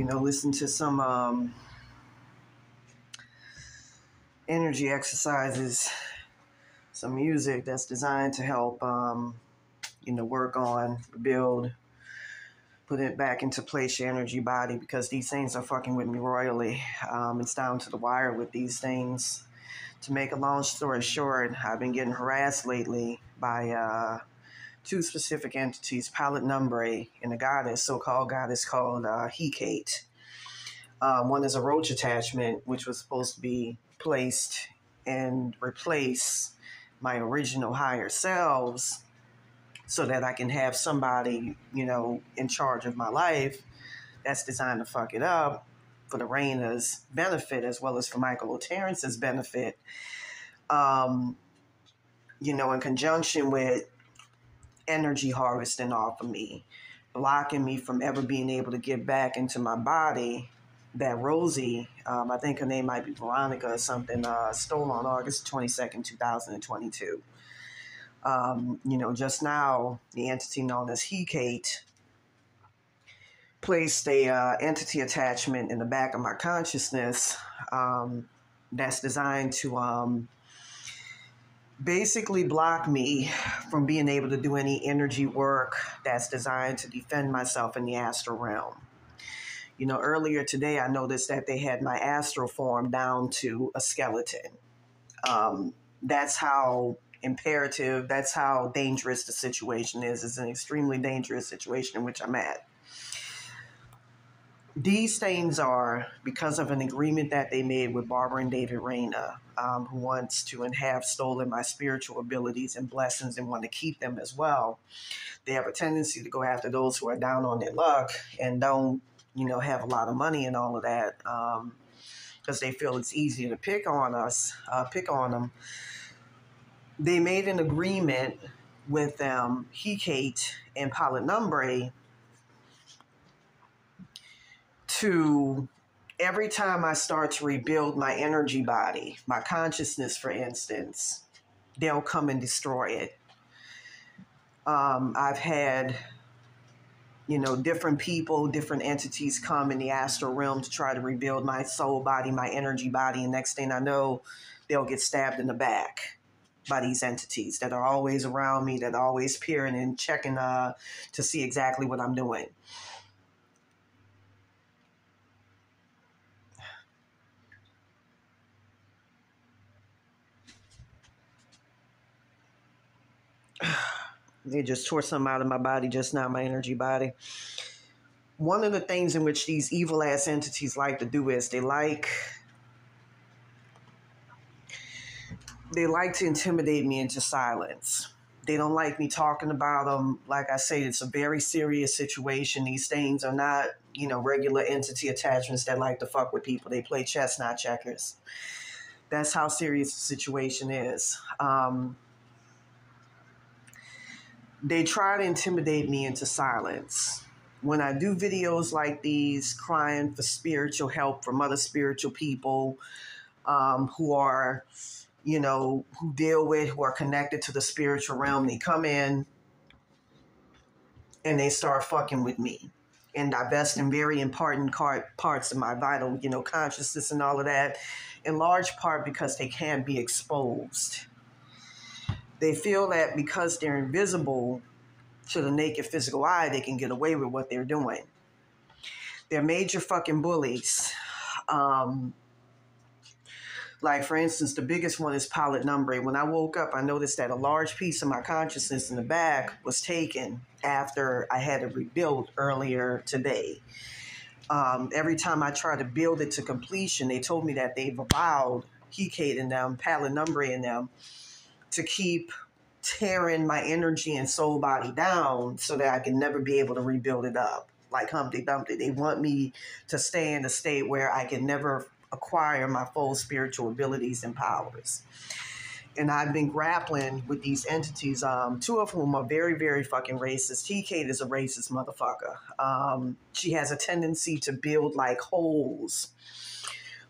listen to some energy exercises, some music that's designed to help, work on, build, put it back into place your energy body, because these things are fucking with me royally. It's down to the wire with these things. To make a long story short, I've been getting harassed lately by two specific entities, pallet number and a goddess, so-called goddess called Hecate. One is a roach attachment, which was supposed to be placed and replace my original higher selves so that I can have somebody, in charge of my life that's designed to fuck it up for the Raina's benefit as well as for Michael O'Terrence's benefit. In conjunction with energy harvesting off of me, blocking me from ever being able to get back into my body that Rosie, I think her name might be Veronica or something, stole on August 22nd, 2022. Just now, the entity known as Hecate placed a entity attachment in the back of my consciousness that's designed to basically block me from being able to do any energy work that's designed to defend myself in the astral realm. Earlier today, I noticed that they had my astral form down to a skeleton. That's how imperative, that's how dangerous the situation is. It's an extremely dangerous situation in which I'm at. These things are because of an agreement that they made with Barbara and David Raina, who wants to and have stolen my spiritual abilities and blessings and want to keep them as well. They have a tendency to go after those who are down on their luck and don't, have a lot of money and all of that, because they feel it's easier to pick on them. They made an agreement with Hecate and Palinumbre to, every time I start to rebuild my energy body, my consciousness, for instance, they'll come and destroy it. I've had, different people, different entities come in the astral realm to try to rebuild my soul body, my energy body, and next thing I know, they'll get stabbed in the back by these entities that are always around me, that are always peering and checking to see exactly what I'm doing. They just tore something out of my body just now, my energy body. One of the things in which these evil ass entities like to do is they like to intimidate me into silence. They don't like me talking about them. Like I say, it's a very serious situation. These things are not, regular entity attachments that like to fuck with people. They play chess, not checkers. That's how serious the situation is. They try to intimidate me into silence. When I do videos like these, crying for spiritual help from other spiritual people who are, who are connected to the spiritual realm, they come in and they start fucking with me and divesting very important parts of my vital, consciousness and all of that, in large part because they can't be exposed. They feel that because they're invisible to the naked physical eye, they can get away with what they're doing. They're major fucking bullies. Like, for instance, the biggest one is pallet number. When I woke up, I noticed that a large piece of my consciousness in the back was taken after I had it rebuilt earlier today. Every time I try to build it to completion, they told me that they've vowed, Hecate and them, pallet number and them, to keep tearing my energy and soul body down so that I can never be able to rebuild it up. Like Humpty Dumpty. They want me to stay in a state where I can never acquire my full spiritual abilities and powers. And I've been grappling with these entities, two of whom are very, very fucking racist. Hecate is a racist motherfucker. She has a tendency to build like holes,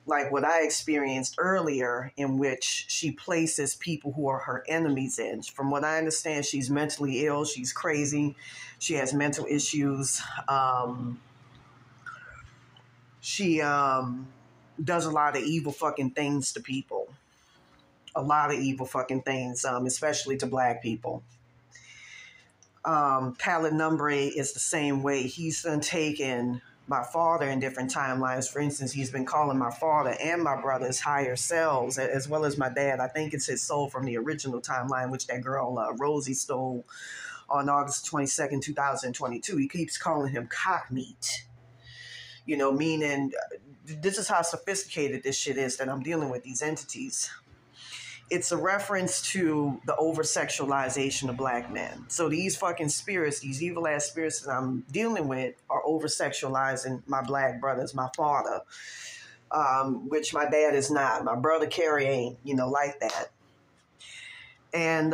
like what I experienced earlier, in which she places people who are her enemies in. From what I understand, she's mentally ill. She's crazy. She has mental issues. She does a lot of evil fucking things to people. A lot of evil fucking things, especially to black people. Palette Numbre is the same way. He's done taken my father in different timelines. For instance, he's been calling my father and my brothers higher selves, as well as my dad. I think it's his soul from the original timeline, which that girl Rosie stole on August 22nd, 2022. He keeps calling him cock meat. You know, meaning this is how sophisticated this shit is that I'm dealing with these entities. It's a reference to the over-sexualization of black men. So these fucking spirits, these evil-ass spirits that I'm dealing with are over-sexualizing my black brothers, my father, which my dad is not. My brother Carrie ain't, like that. And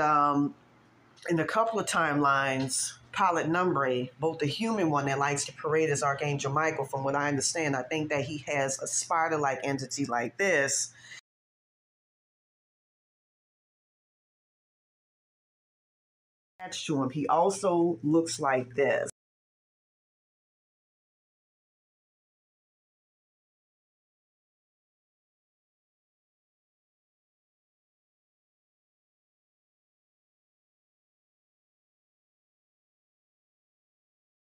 in a couple of timelines, Palette Numbre, both the human one that likes to parade as Archangel Michael, from what I understand, I think that he has a spider-like entity like this. Attached to him, he also looks like this.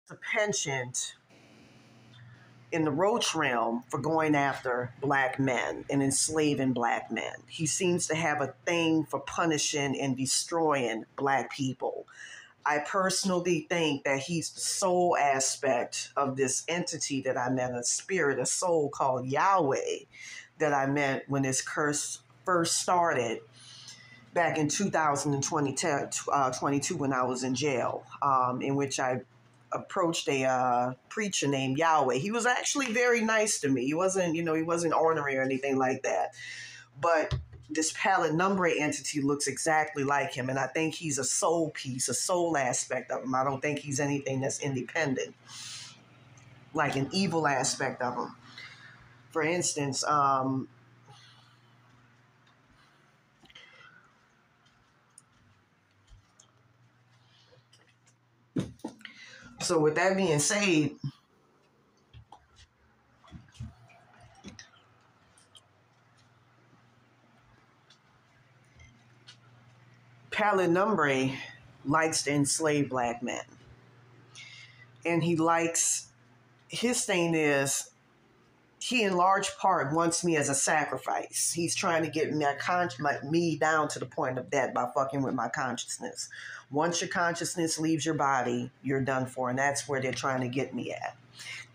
A penchant in the roach realm for going after black men and enslaving black men. He seems to have a thing for punishing and destroying black people. I personally think that he's the soul aspect of this entity that I met, a spirit, a soul called Yahweh, that I met when this curse first started back in 2022 when I was in jail, in which I approached a preacher named Yahweh. He was actually very nice to me. He wasn't, he wasn't ornery or anything like that. But this Palette Numbre entity looks exactly like him, and I think he's a soul piece, a soul aspect of him. I don't think he's anything that's independent, like an evil aspect of him. For instance, so with that being said, Palette Numbre likes to enslave black men. And his thing is, he in large part wants me as a sacrifice. He's trying to get me down to the point of death by fucking with my consciousness. Once your consciousness leaves your body, you're done for. And that's where they're trying to get me at.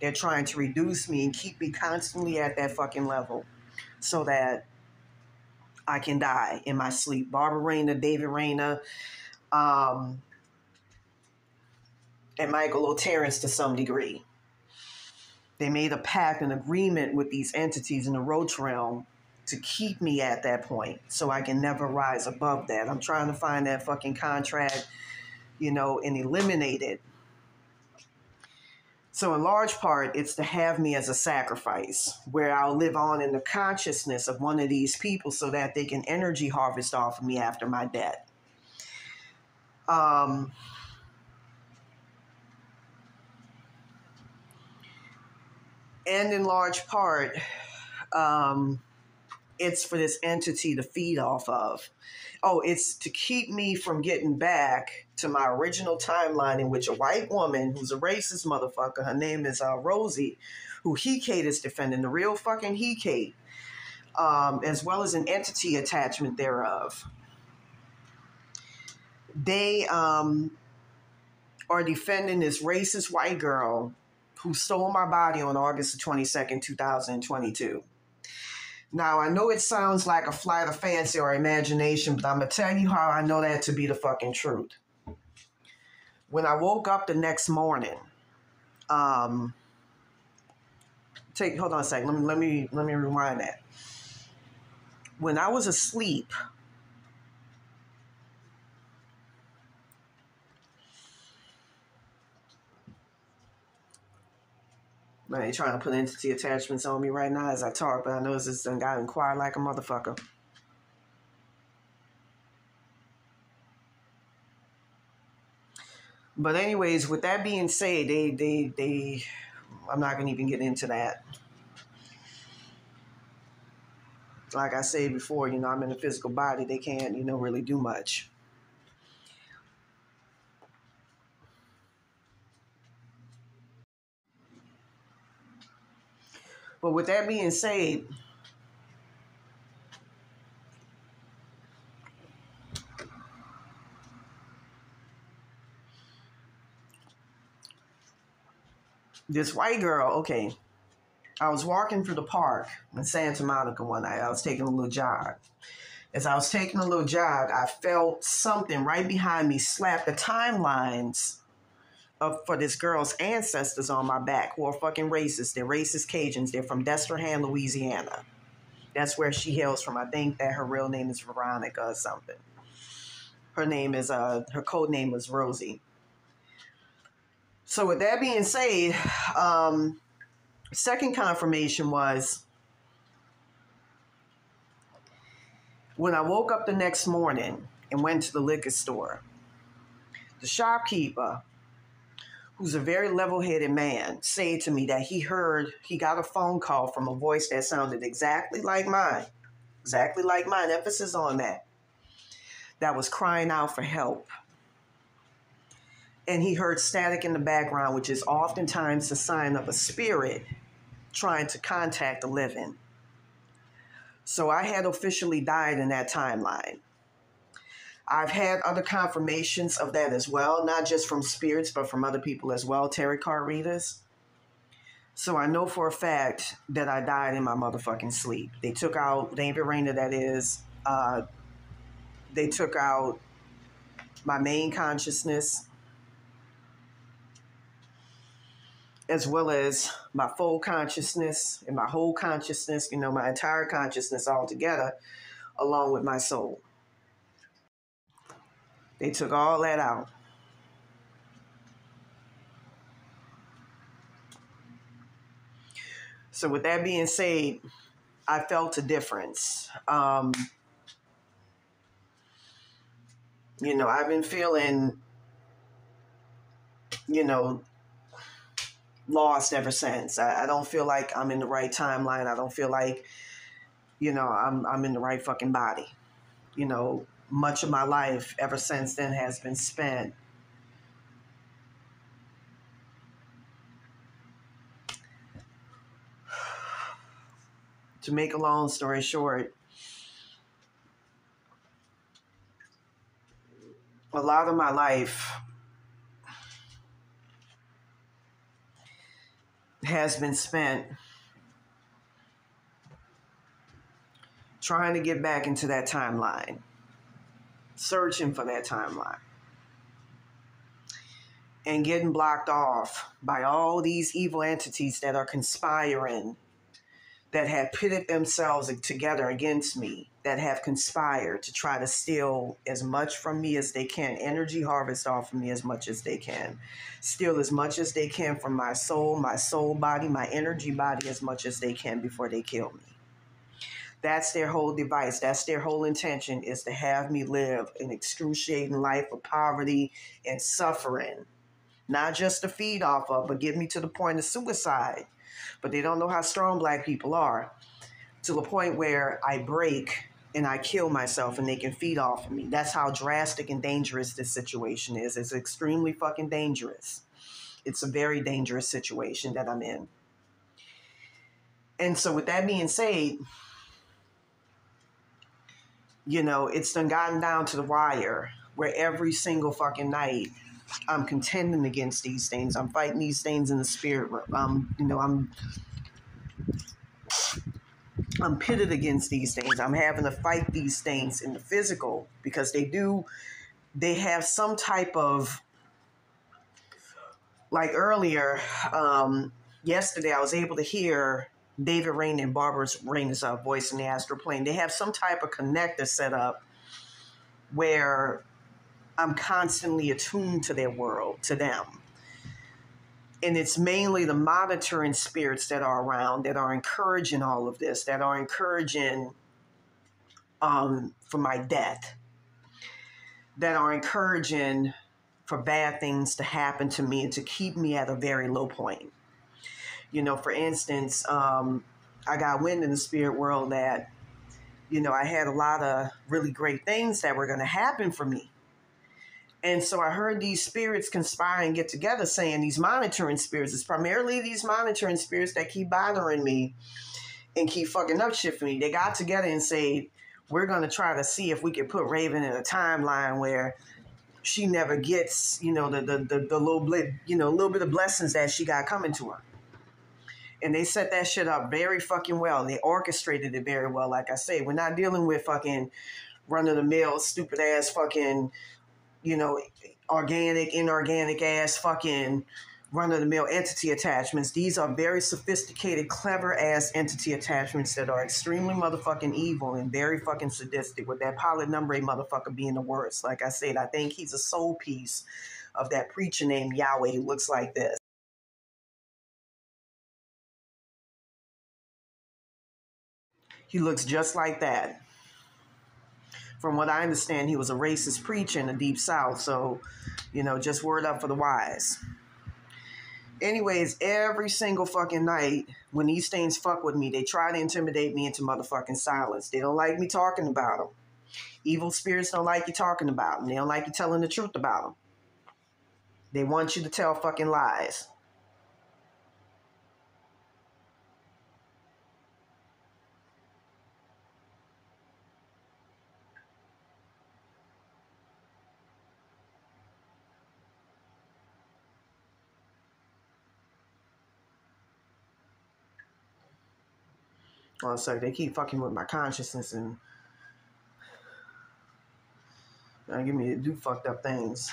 They're trying to reduce me and keep me constantly at that fucking level so that I can die in my sleep. Barbara Rayner, David Rayner, and Michael O'Terrence to some degree. They made a pact, an agreement with these entities in the roach realm to keep me at that point so I can never rise above that. I'm trying to find that fucking contract, and eliminate it. So in large part, it's to have me as a sacrifice where I'll live on in the consciousness of one of these people so that they can energy harvest off of me after my death. And in large part, it's for this entity to feed off of. Oh, it's to keep me from getting back to my original timeline in which a white woman who's a racist motherfucker, her name is Rosie, who Hecate is defending, the real fucking Hecate, as well as an entity attachment thereof. They are defending this racist white girl who stole my body on August 22nd, 2022. Now, I know it sounds like a flight of fancy or imagination, but I'm going to tell you how I know that to be the fucking truth. When I woke up the next morning, hold on a second. Let me rewind that. When I was asleep, man, you're trying to put entity attachments on me right now as I talk, but I know it's just done gotten quiet like a motherfucker. But anyways, with that being said, they I'm not gonna even get into that. Like I said before, I'm in a physical body. They can't, really do much. But with that being said, this white girl, okay, I was walking through the park in Santa Monica one night. I was taking a little jog. As I was taking a little jog, I felt something right behind me slap the timelines for this girl's ancestors on my back, who are fucking racist. They're racist Cajuns. They're from Destrehan, Louisiana. That's where she hails from. I think that her real name is Veronica or something. Her name is her code name was Rosie. So with that being said, second confirmation was when I woke up the next morning and went to the liquor store. The shopkeeper, who's a very level-headed man, said to me that he got a phone call from a voice that sounded exactly like mine, emphasis on that was crying out for help. And he heard static in the background, which is oftentimes a sign of a spirit trying to contact the living. So I had officially died in that timeline. I've had other confirmations of that as well, not just from spirits, but from other people as well, tarot card readers. So I know for a fact that I died in my motherfucking sleep. They took out David Rayner, that is. They took out my main consciousness, as well as my full consciousness and my whole consciousness, my entire consciousness all together, along with my soul. They took all that out. So with that being said, I felt a difference. I've been feeling, lost ever since. I don't feel like I'm in the right timeline. I don't feel like, I'm in the right fucking body. Much of my life ever since then has been spent to make a long story short. A lot of my life has been spent trying to get back into that timeline, searching for that timeline, and getting blocked off by all these evil entities that are conspiring, that have pitted themselves together against me, that have conspired to try to steal as much from me as they can, energy harvest off of me as much as they can, steal as much as they can from my soul body, my energy body as much as they can before they kill me. That's their whole device. That's their whole intention, is to have me live an excruciating life of poverty and suffering. Not just to feed off of, but get me to the point of suicide. But they don't know how strong Black people are, to the point where I break and I kill myself and they can feed off of me. That's how drastic and dangerous this situation is. It's extremely fucking dangerous. It's a very dangerous situation that I'm in. And so with that being said, it's done gotten down to the wire where every single fucking night I'm contending against these things. I'm fighting these things in the spirit. I'm pitted against these things. I'm having to fight these things in the physical, because they have some type of, like earlier, yesterday I was able to hear David Rayner and Barbara Rayner's voice in the astral plane. They have some type of connector set up where I'm constantly attuned to their world, to them. And it's mainly the monitoring spirits that are around, that are encouraging all of this, that are encouraging for my death, that are encouraging for bad things to happen to me and to keep me at a very low point. For instance, I got wind in the spirit world that I had a lot of really great things that were going to happen for me. And so I heard these spirits conspire and get together, saying these monitoring spirits, it's primarily these monitoring spirits that keep bothering me and keep fucking up shit for me. They got together and said, we're going to try to see if we can put Raven in a timeline where she never gets, the little bit, little bit of blessings that she got coming to her. And they set that shit up very fucking well. They orchestrated it very well. Like I say, we're not dealing with fucking run-of-the-mill, stupid-ass fucking, organic, inorganic ass fucking run-of-the-mill entity attachments. These are very sophisticated, clever-ass entity attachments that are extremely motherfucking evil and very fucking sadistic, with that pilot number 8 motherfucker being the worst. Like I said, I think he's a soul piece of that preacher named Yahweh who looks like this. He looks just like that. From what I understand, he was a racist preacher in the Deep South. So, just word up for the wise. Anyways, every single fucking night when these things fuck with me, they try to intimidate me into motherfucking silence. They don't like me talking about them. Evil spirits don't like you talking about them. They don't like you telling the truth about them. They want you to tell fucking lies. Oh, so they keep fucking with my consciousness and give me to do fucked up things.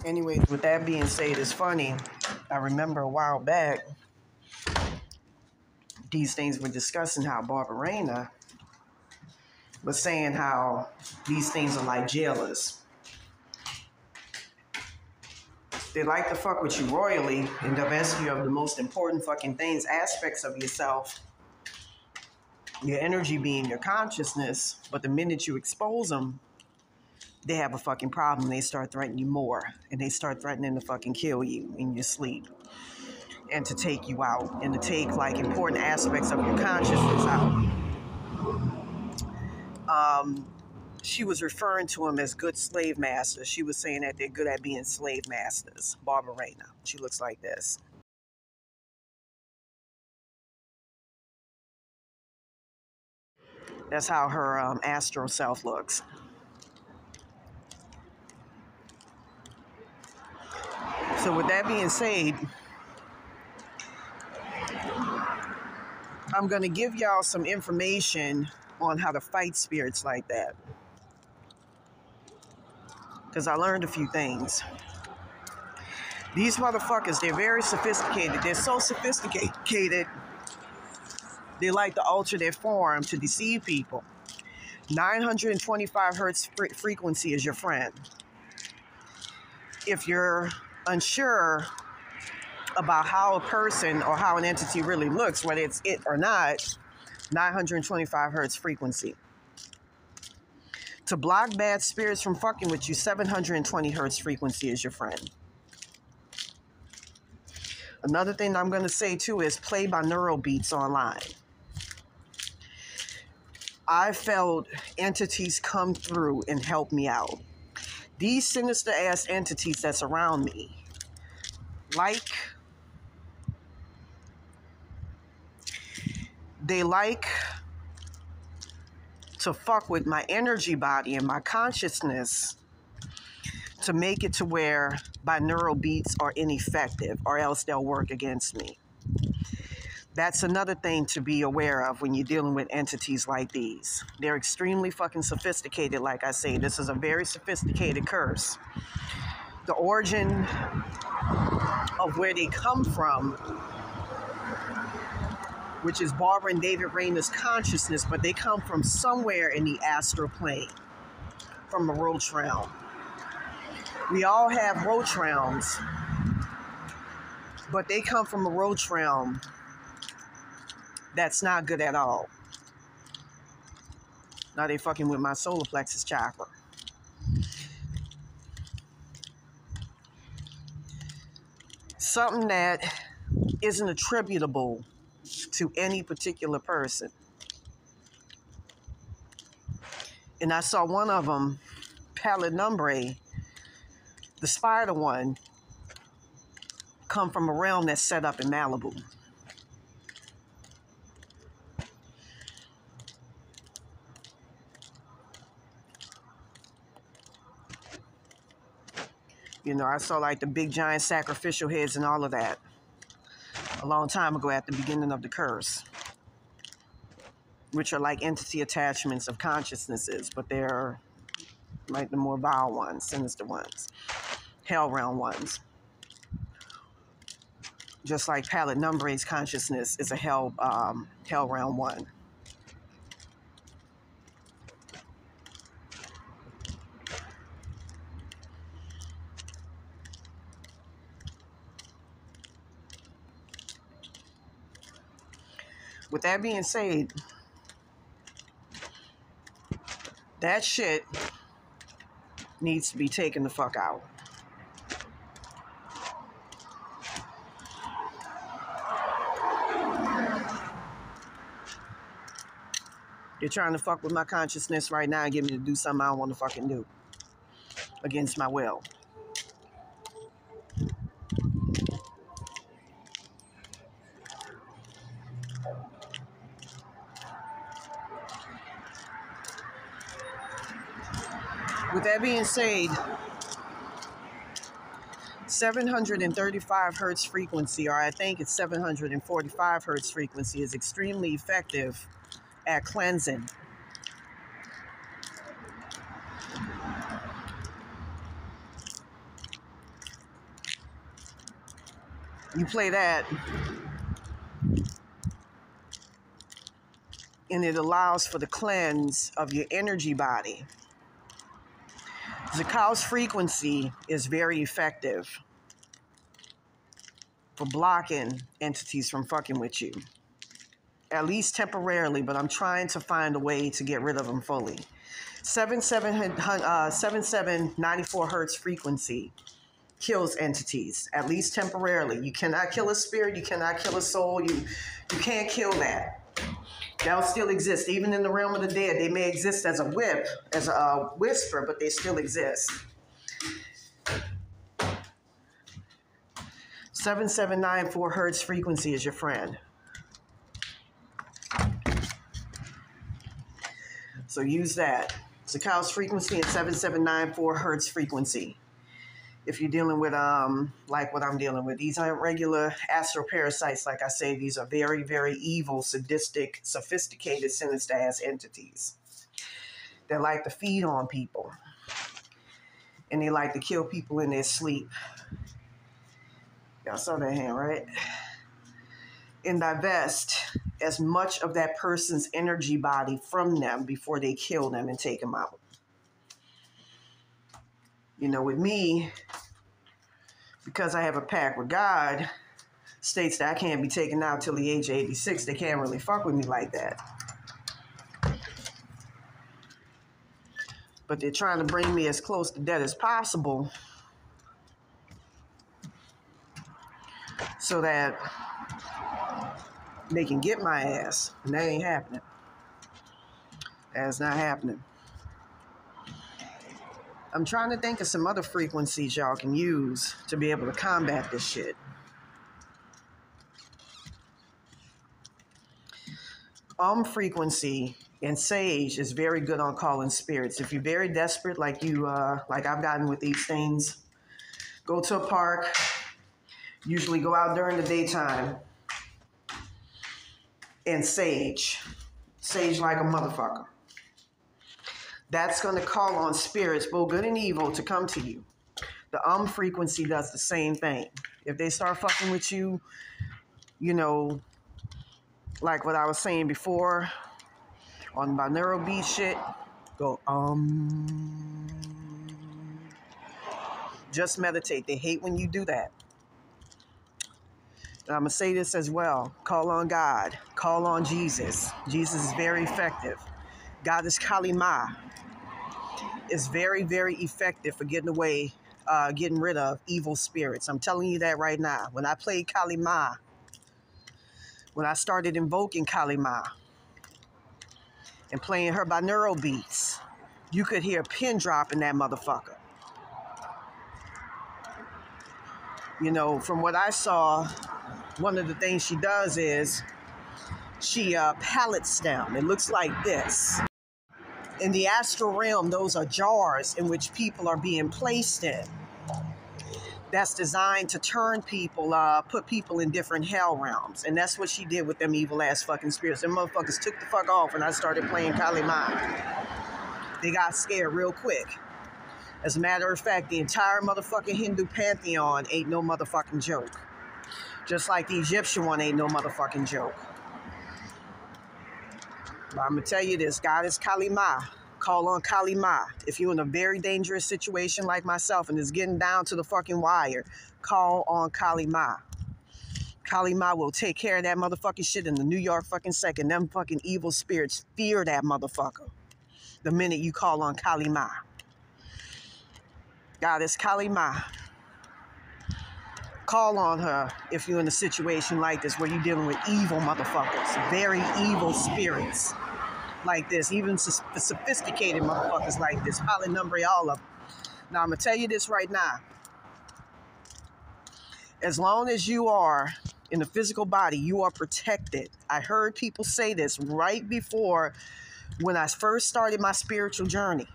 Anyways, with that being said, it's funny. I remember a while back, these things were discussing how Barbarena was saying how these things are like jailers. They like to fuck with you royally and divest you of the most important fucking things, aspects of yourself, your energy being your consciousness. But the minute you expose them, they have a fucking problem. They start threatening you more, and they start threatening to fucking kill you in your sleep and to take you out and to take like important aspects of your consciousness out. She was referring to them as good slave masters. She was saying that they're good at being slave masters. Barbarena. She looks like this. That's how her astral self looks. So with that being said, I'm going to give y'all some information on how to fight spirits like that, because I learned a few things. These motherfuckers, they're very sophisticated. They're so sophisticated, they like to alter their form to deceive people. 925 hertz frequency is your friend. If you're unsure about how a person or how an entity really looks, whether it's it or not, 925 hertz frequency. To block bad spirits from fucking with you, 720 hertz frequency is your friend. Another thing I'm going to say too is play binaural beats online. I felt entities come through and help me out. These sinister ass entities that's around me, they like to fuck with my energy body and my consciousness to make it to where binaural beats are ineffective, or else they'll work against me. That's another thing to be aware of when you're dealing with entities like these. They're extremely fucking sophisticated, like I say. This is a very sophisticated curse. the origin of where they come from, which is Barbara and David Rayner's consciousness, but they come from somewhere in the astral plane, from the roach realm. We all have roach realms, but they come from a roach realm that's not good at all. Now they fucking with my solar plexus chakra. Something that isn't attributable to any particular person. And I saw one of them, pallet numbre, the spider one, come from a realm that's set up in Malibu. You know, I saw like the big giant sacrificial heads and all of that a long time ago at the beginning of the curse, which are like entity attachments of consciousnesses, but they're like the more vile ones, sinister ones, hell realm ones. Just like pallet numbre's consciousness is a hell realm one. With that being said, that shit needs to be taken the fuck out. You're trying to fuck with my consciousness right now and get me to do something I don't want to fucking do against my will. With that being said, 735 hertz frequency, or I think it's 745 hertz frequency, is extremely effective at cleansing. You play that, and it allows for the cleanse of your energy body. Zakaos frequency is very effective for blocking entities from fucking with you. At least temporarily, but I'm trying to find a way to get rid of them fully. 7794 hertz frequency kills entities, at least temporarily. You cannot kill a spirit, you cannot kill a soul, you can't kill that. They'll still exist, even in the realm of the dead. They may exist as a whip, as a whisper, but they still exist. 7794 hertz frequency is your friend. So use that. Zakaos frequency and 7794 hertz frequency. If you're dealing with, like what I'm dealing with, these aren't regular astral parasites. Like I say, these are very, very evil, sadistic, sophisticated, sinister ass entities that like to feed on people. And they like to kill people in their sleep. Y'all saw that hand, right? And divest as much of that person's energy body from them before they kill them and take them out. You know, with me, because I have a pact with God, states that I can't be taken out till the age of 86. They can't really fuck with me like that. But they're trying to bring me as close to death as possible so that they can get my ass. And that ain't happening. That's not happening. I'm trying to think of some other frequencies y'all can use to be able to combat this shit. Frequency and sage is very good on calling spirits. If you're very desperate, like I've gotten with these things, go to a park. Usually go out during the daytime and sage like a motherfucker. That's going to call on spirits, both good and evil, to come to you. The frequency does the same thing. If they start fucking with you, you know, like what I was saying before on binaural beat shit, go just meditate. They hate when you do that. And I'm going to say this as well. Call on God. Call on Jesus. Jesus is very effective. God is Kalima. It's very, very effective for getting rid of evil spirits. I'm telling you that right now. When I played Kalima, when I started invoking Kalima and playing her binaural beats, you could hear a pin drop in that motherfucker. You know, from what I saw, one of the things she does is she pallets them. It looks like this. In the astral realm, those are jars in which people are being placed in. That's designed to turn people, put people in different hell realms. And that's what she did with them evil ass fucking spirits. Them motherfuckers took the fuck off when I started playing Kalima. They got scared real quick. As a matter of fact, the entire motherfucking Hindu pantheon ain't no motherfucking joke. Just like the Egyptian one ain't no motherfucking joke. But I'm going to tell you this. God is Kalima. Call on Kalima. If you're in a very dangerous situation like myself and it's getting down to the fucking wire, call on Kalima. Kalima will take care of that motherfucking shit in the New York fucking second. Them fucking evil spirits fear that motherfucker the minute you call on Kalima. God is Kalima. Call on her if you're in a situation like this where you're dealing with evil motherfuckers, very evil spirits like this, even sophisticated motherfuckers like this, polynumber all of them. Now, I'm going to tell you this right now. As long as you are in the physical body, you are protected. I heard people say this right before when I first started my spiritual journey.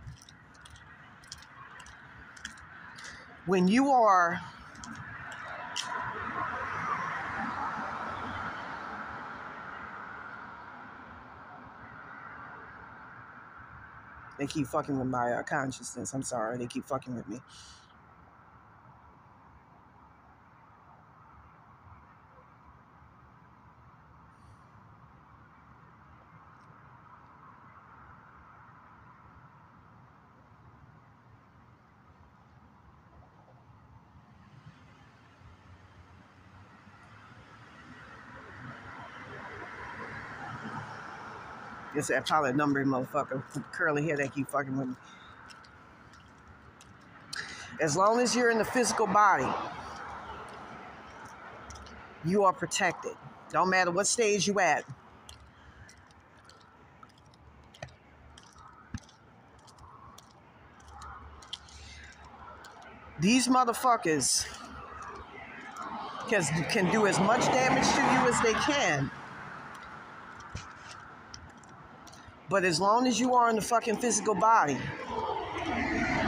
When you are They keep fucking with my consciousness. I'm sorry. They keep fucking with me. It's that pilot number motherfucker with the curly hair that keep fucking with me. As long as you're in the physical body, you are protected. Don't matter what stage you at. These motherfuckers can do as much damage to you as they can. But as long as you are in the fucking physical body,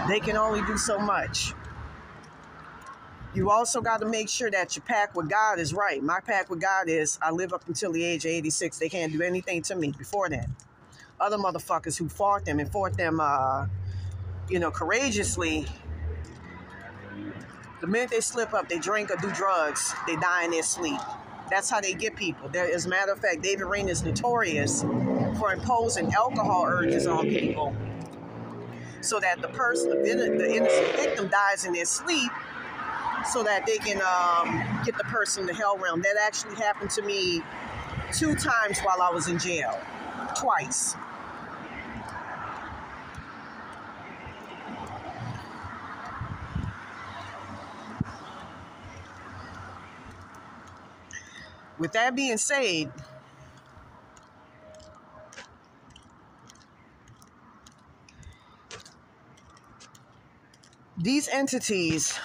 they can only do so much. You also got to make sure that your pact with God is right. My pact with God is I live up until the age of 86. They can't do anything to me before that. Other motherfuckers who fought them courageously, the minute they slip up, they drink or do drugs, they die in their sleep. That's how they get people. As a matter of fact, David Rain is notorious for imposing alcohol urges on people so that the innocent victim dies in their sleep so that they can get the person to hell realm. That actually happened to me 2 times while I was in jail. Twice. With that being said, these entities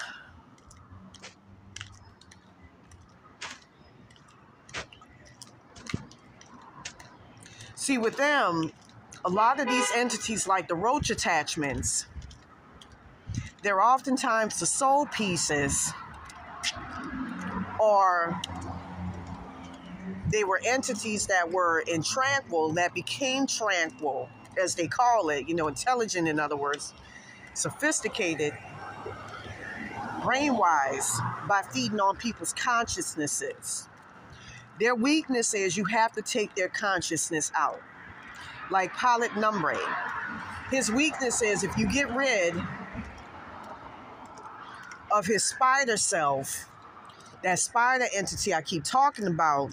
see with them, a lot of these entities like the roach attachments, they're oftentimes the soul pieces, or they were entities that were intranquil that became tranquil, as they call it, intelligent, in other words, sophisticated, brain-wise by feeding on people's consciousnesses. Their weakness is you have to take their consciousness out. Like pallet numbre. His weakness is if you get rid of his spider self, that spider entity I keep talking about,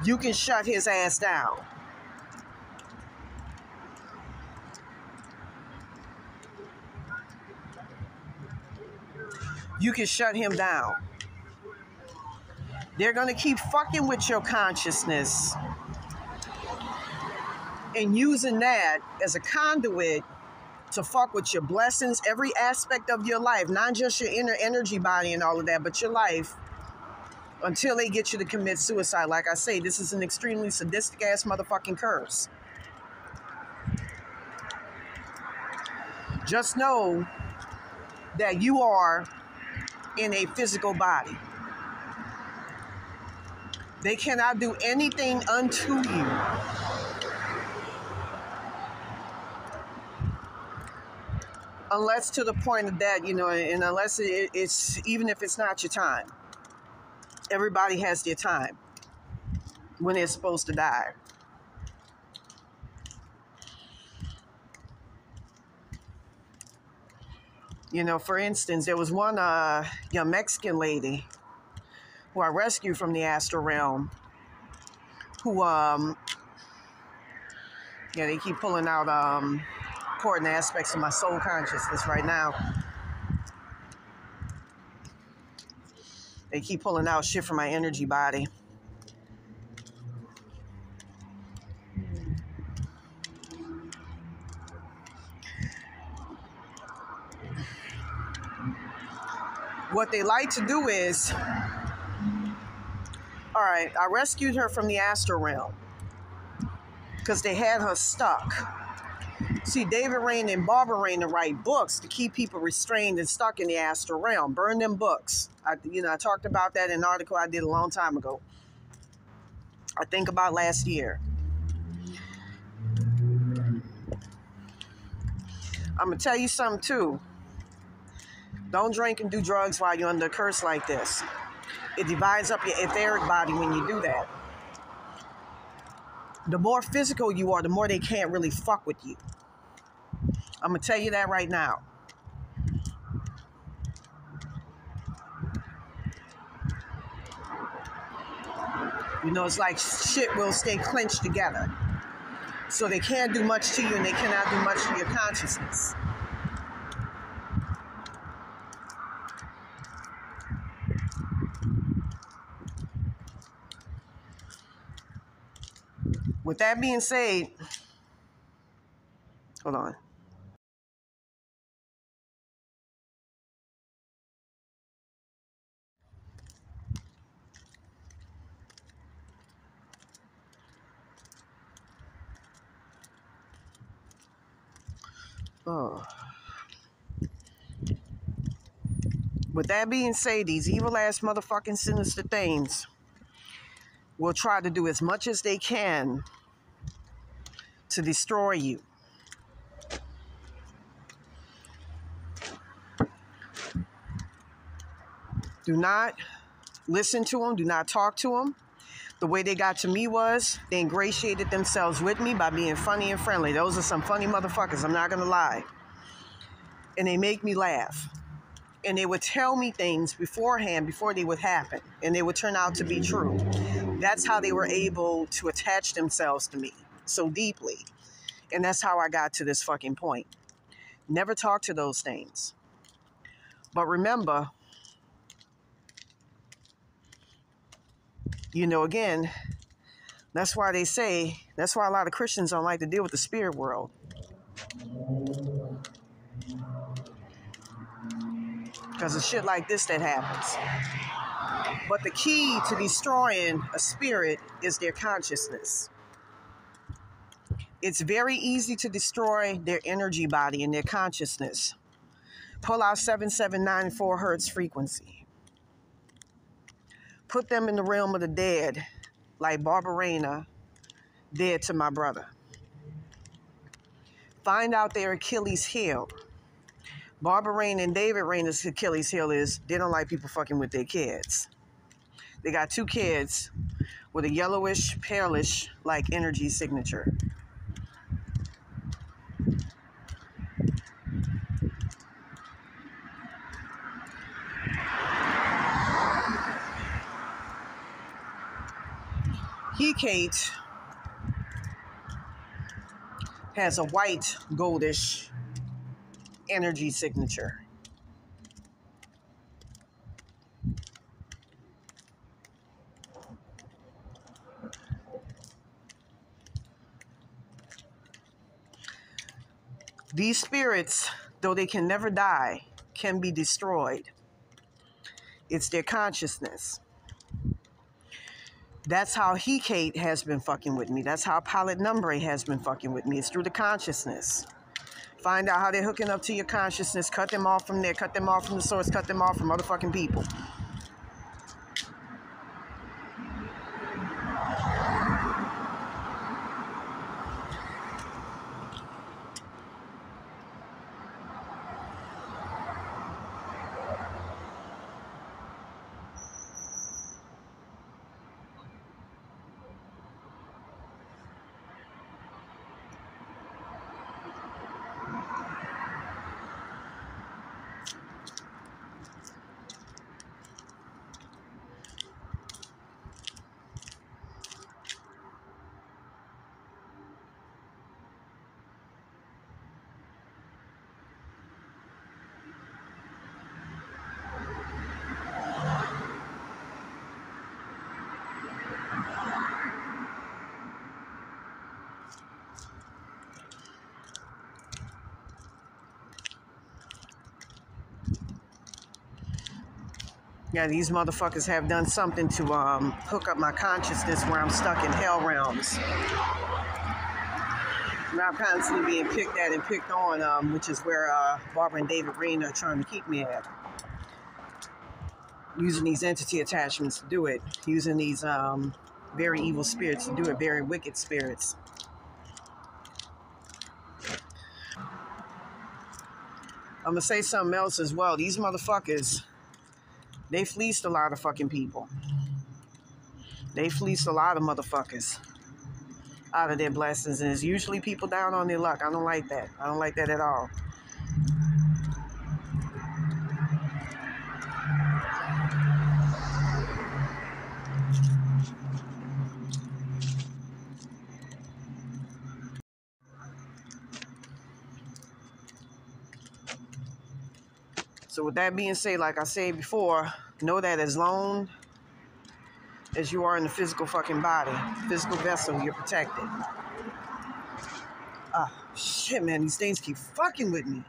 you can shut his ass down. You can shut him down. They're going to keep fucking with your consciousness and using that as a conduit to fuck with your blessings, every aspect of your life, not just your inner energy body and all of that, but your life, until they get you to commit suicide. Like I say, this is an extremely sadistic ass motherfucking curse. Just know that you are in a physical body. They cannot do anything unto you unless to the point of that, and unless it's, even if it's not your time. Everybody has their time when they're supposed to die. For instance, there was one young Mexican lady who I rescued from the astral realm who, they keep pulling out important aspects of my soul consciousness right now. They keep pulling out shit from my energy body. What they like to do is, all right, I rescued her from the astral realm because they had her stuck. See, David Rain and Barbara Rain write books to keep people restrained and stuck in the astral realm. Burn them books. I talked about that in an article I did a long time ago. I think about last year. I'm going to tell you something, too. Don't drink and do drugs while you're under a curse like this. It divides up your etheric body when you do that. The more physical you are, the more they can't really fuck with you. I'm going to tell you that right now. It's like shit will stay clenched together. So they can't do much to you and they cannot do much to your consciousness. With that being said, hold on. With that being said, these evil ass motherfucking sinister things will try to do as much as they can to destroy you. Do not listen to them. Do not talk to them. The way they got to me was they ingratiated themselves with me by being funny and friendly. Those are some funny motherfuckers, I'm not going to lie. And they make me laugh. And they would tell me things beforehand, before they would happen. And they would turn out to be true. That's how they were able to attach themselves to me so deeply. And that's how I got to this fucking point. Never talk to those things. But remember, again, that's why a lot of Christians don't like to deal with the spirit world. Because of shit like this that happens. But the key to destroying a spirit is their consciousness. It's very easy to destroy their energy body and their consciousness. Pull out 7794 hertz frequency. Put them in the realm of the dead, like Barbara Raina dead to my brother. Find out their Achilles heel. Barbara Rain and David Rain's Achilles heel is they don't like people fucking with their kids. They got 2 kids with a yellowish, palish like energy signature. Kate has a white, goldish energy signature. These spirits, though they can never die, can be destroyed. It's their consciousness. That's how Kate has been fucking with me. That's how Palette Number has been fucking with me. It's through the consciousness. Find out how they're hooking up to your consciousness. Cut them off from there. Cut them off from the source. Cut them off from motherfucking people. Yeah, these motherfuckers have done something to hook up my consciousness where I'm stuck in hell realms. And I'm constantly being picked at and picked on, which is where Barbara and David Rain are trying to keep me at. Using these entity attachments to do it. Using these very evil spirits to do it. Very wicked spirits. I'm going to say something else as well. These motherfuckers, they fleeced a lot of fucking people. They fleeced a lot of motherfuckers out of their blessings. And it's usually people down on their luck. I don't like that. I don't like that at all. So with that being said, like I said before, know that as long as you are in the physical fucking body, physical vessel, you're protected. Ah, shit, man, these things keep fucking with me.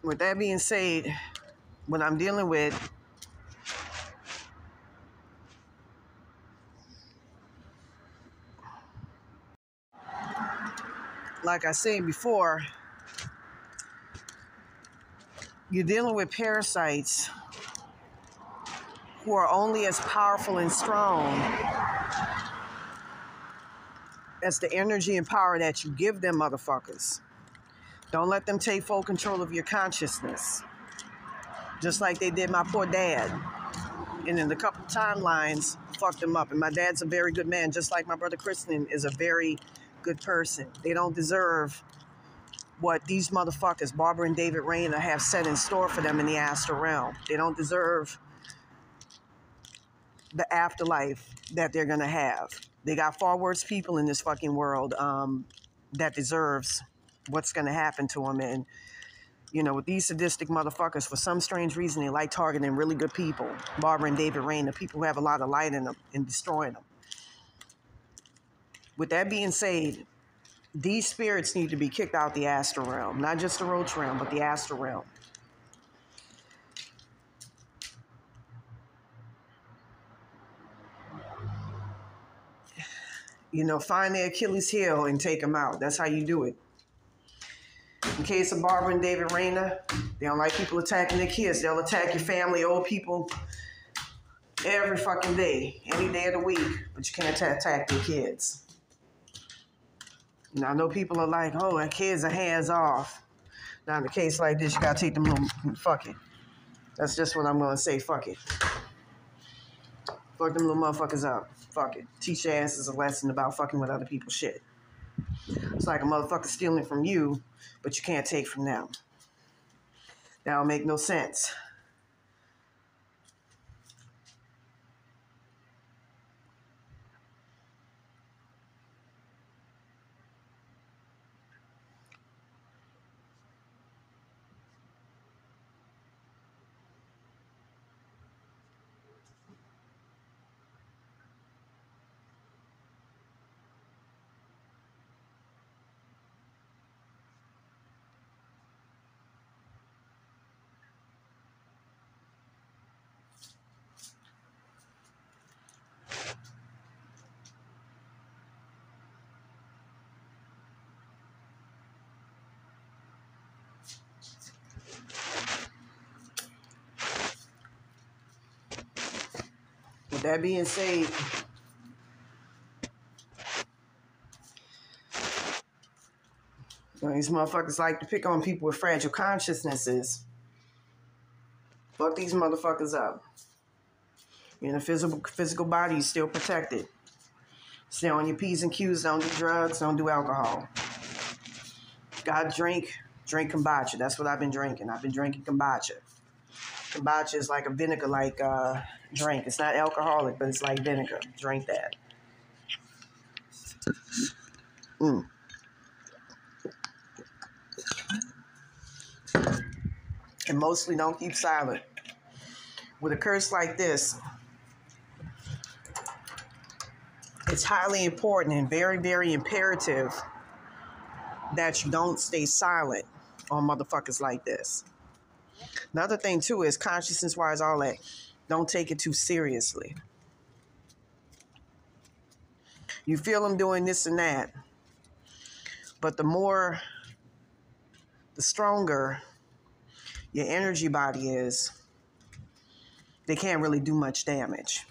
With that being said, what I'm dealing with, like I said before, you're dealing with parasites who are only as powerful and strong as the energy and power that you give them, motherfuckers. Don't let them take full control of your consciousness. Just like they did my poor dad. And in a couple timelines, fucked him up. And my dad's a very good man, just like my brother Kristen is a very good person. They don't deserve what these motherfuckers, Barbara and David Rayner, have set in store for them in the astral realm. They don't deserve the afterlife that they're going to have. They got far worse people in this fucking world that deserves what's going to happen to them. And, you know, with these sadistic motherfuckers, for some strange reason, they like targeting really good people. Barbara and David Rayner, people who have a lot of light in them, and destroying them. With that being said, these spirits need to be kicked out the astral realm. Not just the roach realm, but the astral realm. You know, find their Achilles heel and take them out. That's how you do it. In case of Barbara and David Rayner, they don't like people attacking their kids. They'll attack your family, old people, every fucking day, any day of the week. But you can't attack their kids. You know, I know people are like, oh, that kids are hands off. Now, in a case like this, you gotta take them little, fuck it. That's just what I'm gonna say, fuck it. Fuck them little motherfuckers up. Fuck it. Teach your asses a lesson about fucking with other people's shit. It's like a motherfucker stealing from you, but you can't take from them. That don't make no sense. With that being said, these motherfuckers like to pick on people with fragile consciousnesses. Fuck these motherfuckers up. You're in a physical body, you're still protected. Stay on your P's and Q's, don't do drugs, don't do alcohol. Gotta drink kombucha. That's what I've been drinking. I've been drinking kombucha. Kombucha is like a vinegar-like drink. It's not alcoholic, but it's like vinegar. Drink that. And mostly don't keep silent. With a curse like this, it's highly important and very, very imperative that you don't stay silent on motherfuckers like this. Another thing, too, is consciousness-wise, all that. Don't take it too seriously. You feel them doing this and that. But the stronger your energy body is, they can't really do much damage.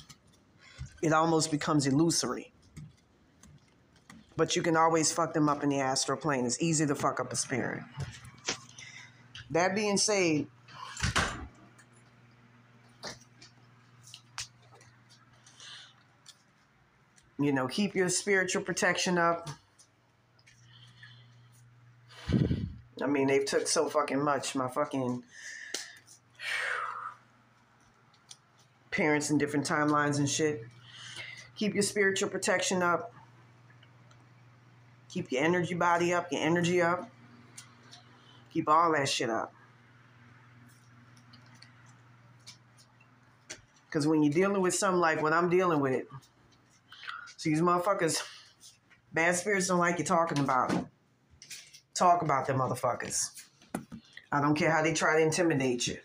It almost becomes illusory. But you can always fuck them up in the astral plane. It's easy to fuck up a spirit. That being said, you know, keep your spiritual protection up. I mean, they've took so fucking much. My fucking parents in different timelines and shit. Keep your spiritual protection up. Keep your energy body up, your energy up. Keep all that shit up. Because when you're dealing with something like what I'm dealing with, see, these motherfuckers, bad spirits don't like you talking about them. Talk about them motherfuckers. I don't care how they try to intimidate you.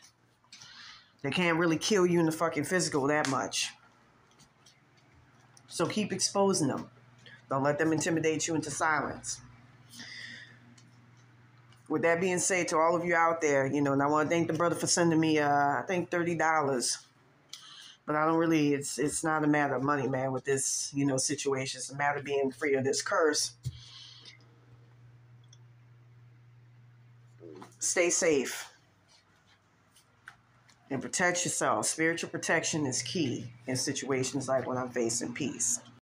They can't really kill you in the fucking physical that much. So keep exposing them. Don't let them intimidate you into silence. With that being said, to all of you out there, you know, and I want to thank the brother for sending me, I think $30. But I don't really, it's not a matter of money, man, with this, you know, situation. It's a matter of being free of this curse. Stay safe. And protect yourself. Spiritual protection is key in situations like when I'm facing peace.